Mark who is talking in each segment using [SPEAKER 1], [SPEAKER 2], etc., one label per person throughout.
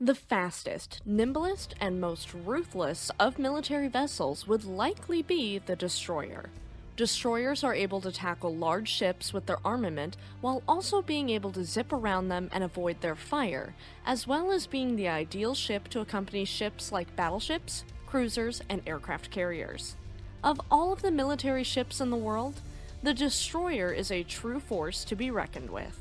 [SPEAKER 1] The fastest, nimblest, and most ruthless of military vessels would likely be the destroyer. Destroyers are able to tackle large ships with their armament while also being able to zip around them and avoid their fire, as well as being the ideal ship to accompany ships like battleships, cruisers, and aircraft carriers. Of all of the military ships in the world, the destroyer is a true force to be reckoned with.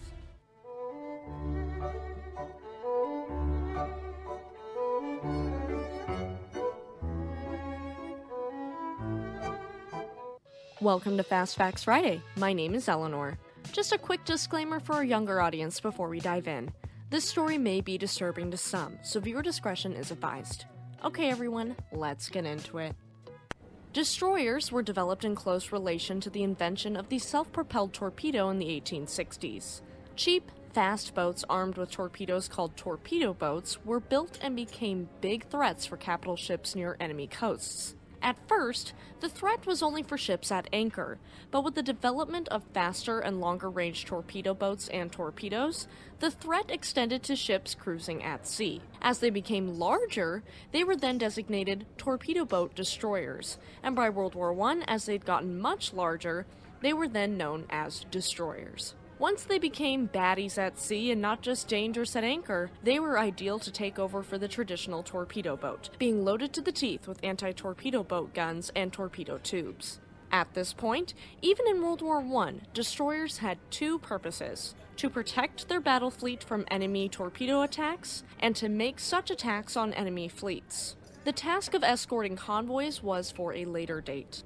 [SPEAKER 1] Welcome to Fast Facts Friday. My name is Eleanor. Just a quick disclaimer for our younger audience before we dive in. This story may be disturbing to some, so viewer discretion is advised. Okay everyone, let's get into it. Destroyers were developed in close relation to the invention of the self-propelled torpedo in the 1860s. Cheap, fast boats armed with torpedoes called torpedo boats were built and became big threats for capital ships near enemy coasts. At first, the threat was only for ships at anchor, but with the development of faster and longer-range torpedo boats and torpedoes, the threat extended to ships cruising at sea. As they became larger, they were then designated Torpedo-Boat Destroyers, and by World War I, as they'd gotten much larger, they were then known as destroyers. Once they became baddies at sea and not just dangerous at anchor, they were ideal to take over for the traditional torpedo boat, being loaded to the teeth with anti-torpedo boat guns and torpedo tubes. At this point, even in World War I, destroyers had two purposes: to protect their battle fleet from enemy torpedo attacks, and to make such attacks on enemy fleets. The task of escorting convoys was for a later date.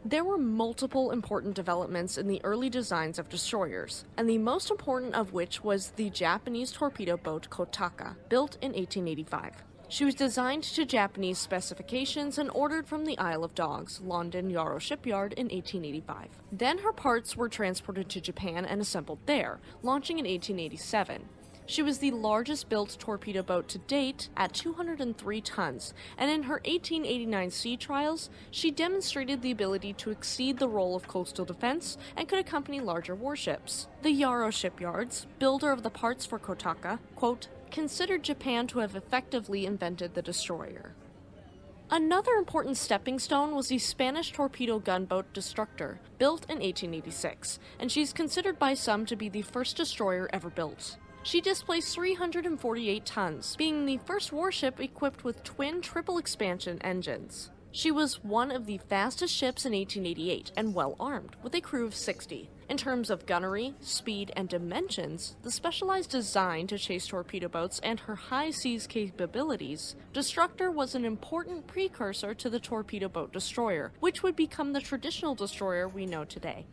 [SPEAKER 1] There were multiple important developments in the early designs of destroyers, and the most important of which was the Japanese torpedo boat Kotaka, built in 1885. She was designed to Japanese specifications and ordered from the Isle of Dogs, London Yarrow Shipyard in 1885. Then her parts were transported to Japan and assembled there, launching in 1887. She was the largest built torpedo boat to date at 203 tons, and in her 1889 sea trials, she demonstrated the ability to exceed the role of coastal defense and could accompany larger warships. The Yarrow Shipyards, builder of the parts for Kotaka, quote, considered Japan to have effectively invented the destroyer. Another important stepping stone was the Spanish torpedo gunboat Destructor, built in 1886, and she's considered by some to be the first destroyer ever built. She displaced 348 tons, being the first warship equipped with twin triple expansion engines. She was one of the fastest ships in 1888 and well armed, with a crew of 60. In terms of gunnery, speed, and dimensions, the specialized design to chase torpedo boats and her high seas capabilities, Destructor was an important precursor to the torpedo boat destroyer, which would become the traditional destroyer we know today.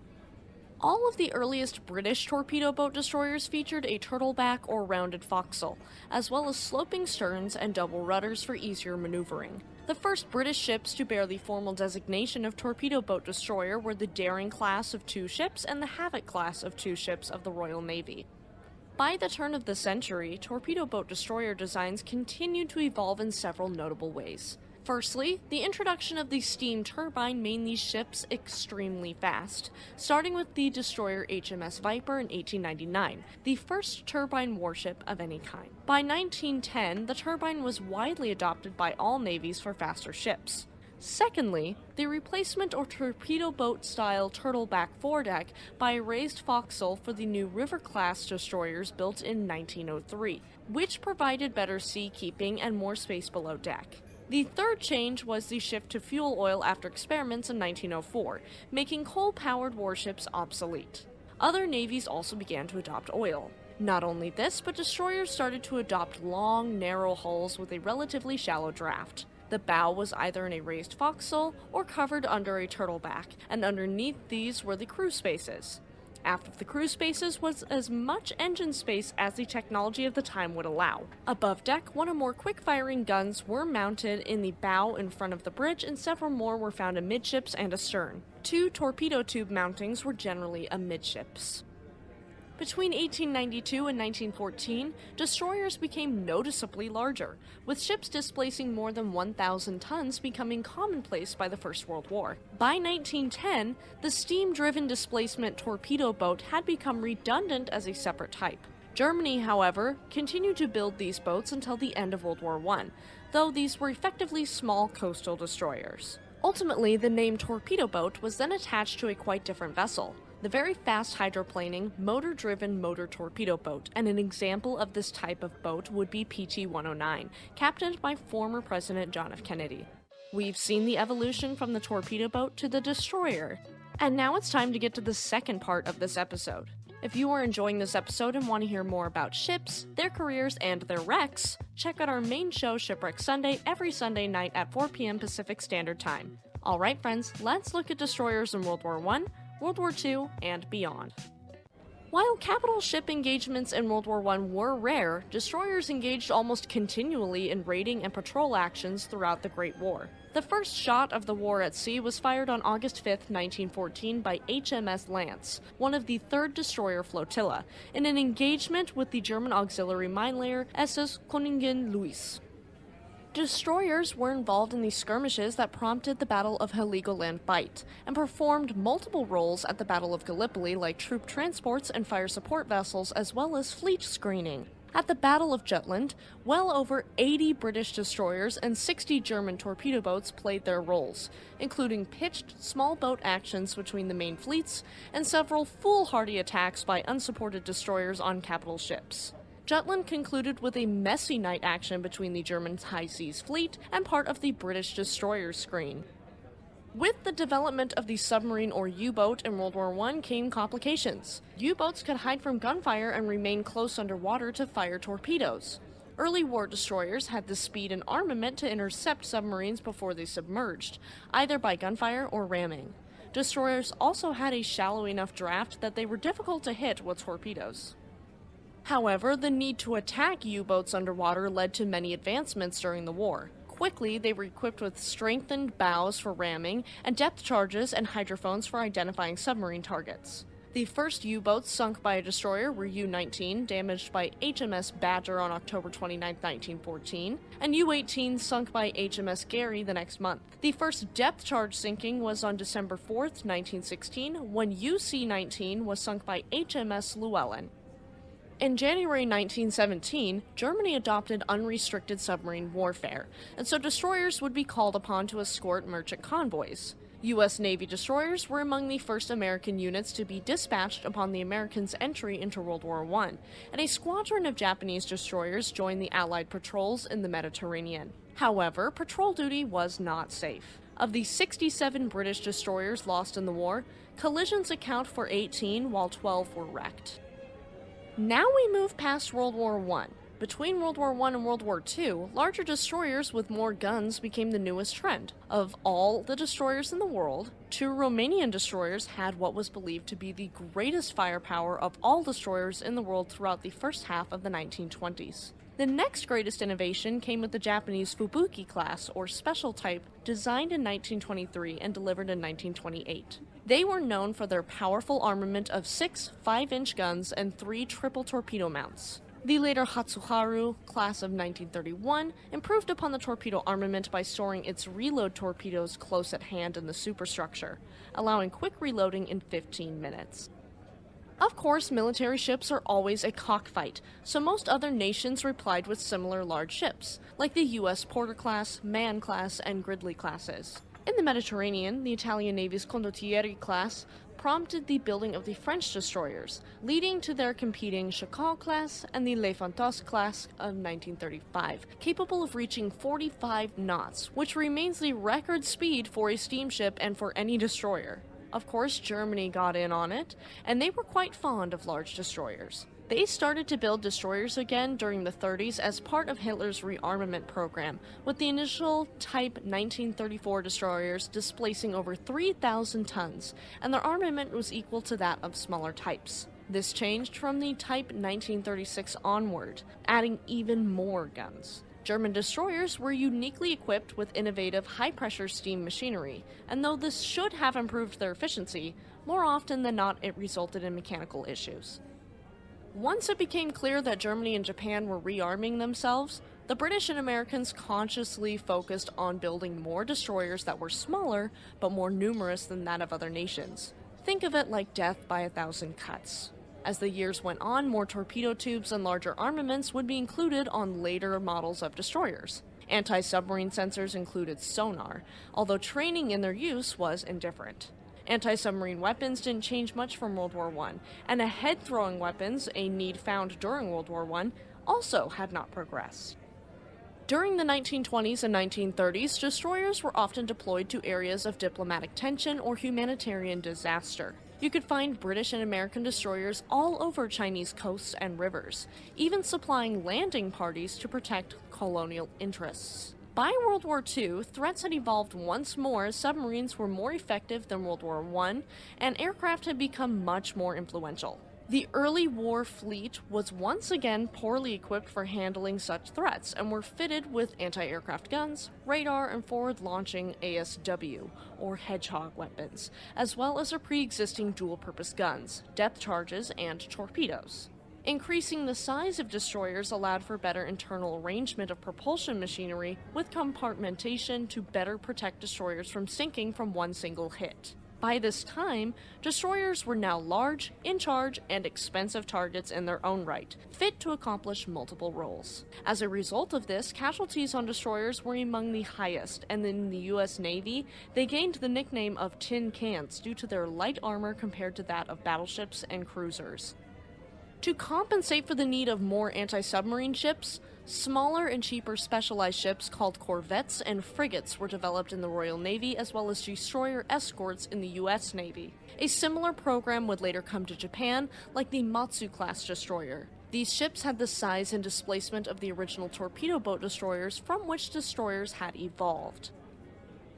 [SPEAKER 1] All of the earliest British torpedo boat destroyers featured a turtleback or rounded forecastle, as well as sloping sterns and double rudders for easier maneuvering. The first British ships to bear the formal designation of torpedo boat destroyer were the Daring class of 2 ships and the Havoc class of 2 ships of the Royal Navy. By the turn of the century, torpedo boat destroyer designs continued to evolve in several notable ways. Firstly, the introduction of the steam turbine made these ships extremely fast, starting with the destroyer HMS Viper in 1899, the first turbine warship of any kind. By 1910, the turbine was widely adopted by all navies for faster ships. Secondly, the replacement or torpedo boat-style turtleback foredeck by a raised forecastle for the new River-class destroyers built in 1903, which provided better sea-keeping and more space below deck. The third change was the shift to fuel oil after experiments in 1904, making coal-powered warships obsolete. Other navies also began to adopt oil. Not only this, but destroyers started to adopt long, narrow hulls with a relatively shallow draft. The bow was either in a raised forecastle or covered under a turtleback, and underneath these were the crew spaces. Aft of the crew spaces was as much engine space as the technology of the time would allow. Above deck, one or more quick-firing guns were mounted in the bow in front of the bridge, and several more were found amidships and astern. 2 torpedo tube mountings were generally amidships. Between 1892 and 1914, destroyers became noticeably larger, with ships displacing more than 1,000 tons becoming commonplace by the First World War. By 1910, the steam-driven displacement torpedo boat had become redundant as a separate type. Germany, however, continued to build these boats until the end of World War I, though these were effectively small coastal destroyers. Ultimately, the name torpedo-boat was then attached to a quite different vessel, the very fast hydroplaning, motor-driven motor torpedo boat, and an example of this type of boat would be PT-109, captained by former President John F. Kennedy. We've seen the evolution from the torpedo boat to the destroyer, and now it's time to get to the second part of this episode. If you are enjoying this episode and want to hear more about ships, their careers, and their wrecks, check out our main show, Shipwreck Sunday, every Sunday night at 4 p.m. Pacific Standard Time. Alright friends, let's look at destroyers in World War I, World War II, and beyond. While capital ship engagements in World War I were rare, destroyers engaged almost continually in raiding and patrol actions throughout the Great War. The first shot of the war at sea was fired on August 5, 1914 by HMS Lance, one of the 3rd Destroyer Flotilla, in an engagement with the German auxiliary mine layer SS Königin Louise. Destroyers were involved in the skirmishes that prompted the Battle of Heligoland Bight, and performed multiple roles at the Battle of Gallipoli like troop transports and fire support vessels as well as fleet screening. At the Battle of Jutland, well over 80 British destroyers and 60 German torpedo boats played their roles, including pitched small boat actions between the main fleets and several foolhardy attacks by unsupported destroyers on capital ships. Jutland concluded with a messy night action between the German high seas fleet and part of the British destroyer screen. With the development of the submarine or U-boat in World War I came complications. U-boats could hide from gunfire and remain close underwater to fire torpedoes. Early war destroyers had the speed and armament to intercept submarines before they submerged, either by gunfire or ramming. Destroyers also had a shallow enough draft that they were difficult to hit with torpedoes. However, the need to attack U-boats underwater led to many advancements during the war. Quickly, they were equipped with strengthened bows for ramming and depth charges and hydrophones for identifying submarine targets. The first U-boats sunk by a destroyer were U-19, damaged by HMS Badger on October 29, 1914, and U-18 sunk by HMS Gary the next month. The first depth charge sinking was on December 4, 1916, when UC-19 was sunk by HMS Llewellyn. In January 1917, Germany adopted unrestricted submarine warfare, and so destroyers would be called upon to escort merchant convoys. U.S. Navy destroyers were among the first American units to be dispatched upon the Americans' entry into World War I, and a squadron of Japanese destroyers joined the Allied patrols in the Mediterranean. However, patrol duty was not safe. Of the 67 British destroyers lost in the war, collisions account for 18, while 12 were wrecked. Now we move past World War I. Between World War I and World War II, larger destroyers with more guns became the newest trend. Of all the destroyers in the world, 2 Romanian destroyers had what was believed to be the greatest firepower of all destroyers in the world throughout the first half of the 1920s. The next greatest innovation came with the Japanese Fubuki class, or special type, designed in 1923 and delivered in 1928. They were known for their powerful armament of 6 5-inch guns and 3 triple torpedo mounts. The later Hatsuharu, class of 1931, improved upon the torpedo armament by storing its reload torpedoes close at hand in the superstructure, allowing quick reloading in 15 minutes. Of course, military ships are always a cockfight, so most other nations replied with similar large ships, like the U.S. Porter class, Man class, and Gridley classes. In the Mediterranean, the Italian Navy's Condottieri class prompted the building of the French destroyers, leading to their competing Chacal class and the Le Fantos class of 1935, capable of reaching 45 knots, which remains the record speed for a steamship and for any destroyer. Of course, Germany got in on it, and they were quite fond of large destroyers. They started to build destroyers again during the 30s as part of Hitler's rearmament program, with the initial Type 1934 destroyers displacing over 3,000 tons, and their armament was equal to that of smaller types. This changed from the Type 1936 onward, adding even more guns. German destroyers were uniquely equipped with innovative high-pressure steam machinery, and though this should have improved their efficiency, more often than not it resulted in mechanical issues. Once it became clear that Germany and Japan were rearming themselves, the British and Americans consciously focused on building more destroyers that were smaller but more numerous than that of other nations. Think of it like death by 1,000 cuts. As the years went on, more torpedo tubes and larger armaments would be included on later models of destroyers. Anti-submarine sensors included sonar, although training in their use was indifferent. Anti-submarine weapons didn't change much from World War I, and head-throwing weapons, a need found during World War I, also had not progressed. During the 1920s and 1930s, destroyers were often deployed to areas of diplomatic tension or humanitarian disaster. You could find British and American destroyers all over Chinese coasts and rivers, even supplying landing parties to protect colonial interests. By World War II, threats had evolved once more as submarines were more effective than World War I, and aircraft had become much more influential. The early war fleet was once again poorly equipped for handling such threats and were fitted with anti-aircraft guns, radar, and forward-launching ASW, or Hedgehog weapons, as well as their pre-existing dual-purpose guns, depth charges, and torpedoes. Increasing the size of destroyers allowed for better internal arrangement of propulsion machinery with compartmentation to better protect destroyers from sinking from one single hit. By this time, destroyers were now large, in charge, and expensive targets in their own right, fit to accomplish multiple roles. As a result of this, casualties on destroyers were among the highest, and in the US Navy, they gained the nickname of tin cans due to their light armor compared to that of battleships and cruisers. To compensate for the need of more anti-submarine ships, smaller and cheaper specialized ships called corvettes and frigates were developed in the Royal Navy, as well as destroyer escorts in the US Navy. A similar program would later come to Japan, like the Matsu-class destroyer. These ships had the size and displacement of the original torpedo-boat destroyers from which destroyers had evolved.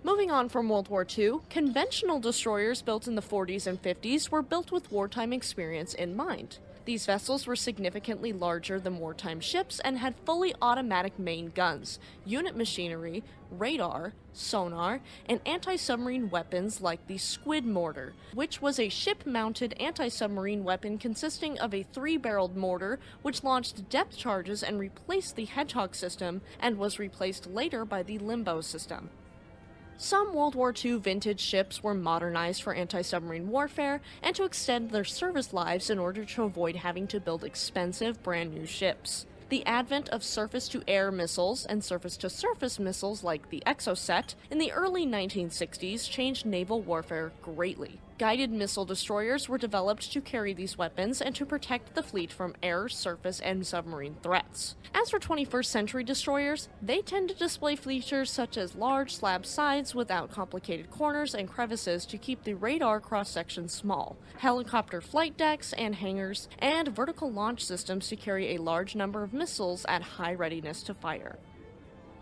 [SPEAKER 1] Moving on from World War II, conventional destroyers built in the 40s and 50s were built with wartime experience in mind. These vessels were significantly larger than wartime ships and had fully automatic main guns, unit machinery, radar, sonar, and anti-submarine weapons like the Squid mortar, which was a ship-mounted anti-submarine weapon consisting of a 3-barreled mortar which launched depth charges and replaced the Hedgehog system, and was replaced later by the Limbo system. Some World War II vintage ships were modernized for anti-submarine warfare and to extend their service lives in order to avoid having to build expensive brand new ships. The advent of surface-to-air missiles and surface-to-surface missiles like the Exocet in the early 1960s changed naval warfare greatly. Guided missile destroyers were developed to carry these weapons and to protect the fleet from air, surface, and submarine threats. As for 21st century destroyers, they tend to display features such as large slab sides without complicated corners and crevices to keep the radar cross-section small, helicopter flight decks and hangars, and vertical launch systems to carry a large number of missiles at high readiness to fire.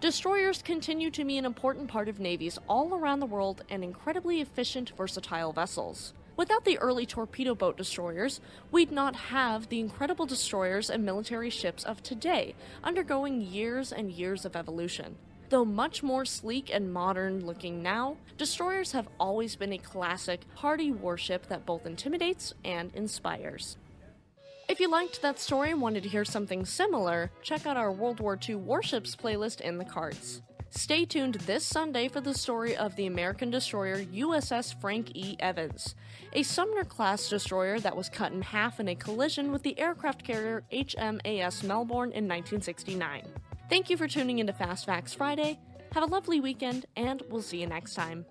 [SPEAKER 1] Destroyers continue to be an important part of navies all around the world and incredibly efficient, versatile vessels. Without the early torpedo-boat destroyers, we'd not have the incredible destroyers and military ships of today, undergoing years and years of evolution. Though much more sleek and modern looking now, destroyers have always been a classic, hardy warship that both intimidates and inspires. If you liked that story and wanted to hear something similar, check out our World War II Warships playlist in the cards. Stay tuned this Sunday for the story of the American destroyer USS Frank E. Evans, a Sumner-class destroyer that was cut in half in a collision with the aircraft carrier HMAS Melbourne in 1969. Thank you for tuning into Fast Facts Friday. Have a lovely weekend, and we'll see you next time.